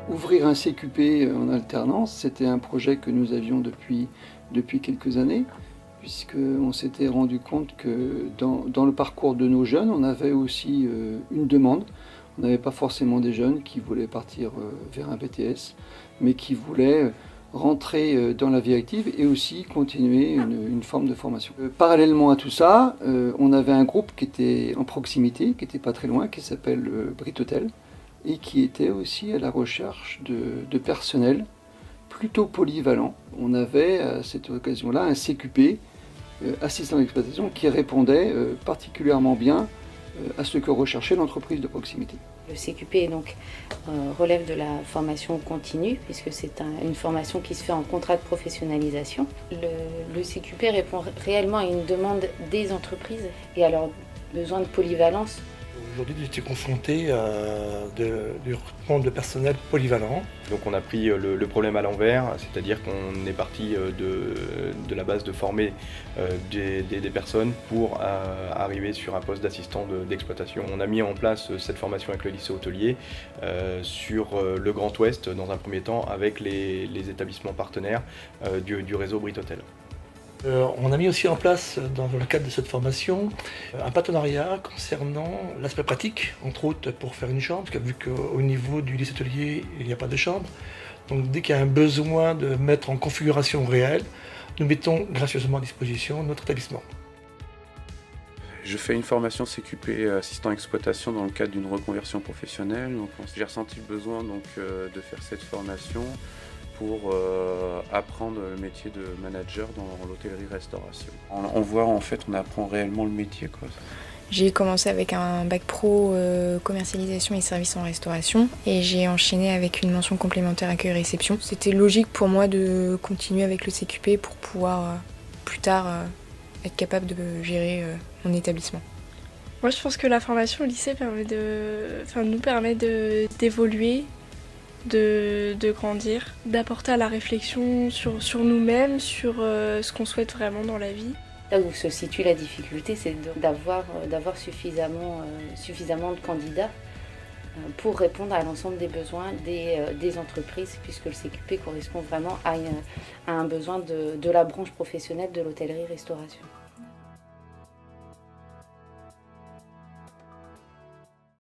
Ouvrir un CQP en alternance, c'était un projet que nous avions depuis quelques années, puisqu'on s'était rendu compte que dans le parcours de nos jeunes, on avait aussi une demande. On n'avait pas forcément des jeunes qui voulaient partir vers un BTS, mais qui voulaient rentrer dans la vie active et aussi continuer une forme de formation. Parallèlement à tout ça, on avait un groupe qui était en proximité, qui n'était pas très loin, qui s'appelle Brit Hotel, et qui était aussi à la recherche de personnel plutôt polyvalent. On avait à cette occasion-là un CQP, assistant d'exploitation, qui répondait particulièrement bien à ce que recherchait l'entreprise de proximité. Le CQP relève de la formation continue, puisque c'est une formation qui se fait en contrat de professionnalisation. Le CQP répond réellement à une demande des entreprises et à leurs besoins de polyvalence. Aujourd'hui, j'étais confronté à du recrutement de personnel polyvalent. Donc on a pris le problème à l'envers, c'est-à-dire qu'on est parti de la base de former des personnes pour arriver sur un poste d'assistant d'exploitation. On a mis en place cette formation avec le lycée hôtelier sur le Grand Ouest dans un premier temps avec les établissements partenaires du réseau Brit Hotel. On a mis aussi en place, dans le cadre de cette formation, un partenariat concernant l'aspect pratique, entre autres pour faire une chambre, parce que vu qu'au niveau du lycée hôtelier, il n'y a pas de chambre. Donc dès qu'il y a un besoin de mettre en configuration réelle, nous mettons gracieusement à disposition notre établissement. Je fais une formation CQP assistant exploitation dans le cadre d'une reconversion professionnelle. Donc, j'ai ressenti le besoin de faire cette formation pour apprendre le métier de manager dans l'hôtellerie-restauration. On voit, en fait, on apprend réellement le métier, quoi. J'ai commencé avec un bac pro commercialisation et services en restauration et j'ai enchaîné avec une mention complémentaire accueil-réception. C'était logique pour moi de continuer avec le CQP pour pouvoir plus tard être capable de gérer mon établissement. Moi je pense que la formation au lycée nous permet d'évoluer, de grandir, d'apporter à la réflexion sur nous-mêmes, sur ce qu'on souhaite vraiment dans la vie. Là où se situe la difficulté, c'est d'avoir suffisamment de candidats pour répondre à l'ensemble des besoins des entreprises, puisque le CQP correspond vraiment à un besoin de la branche professionnelle de l'hôtellerie-restauration.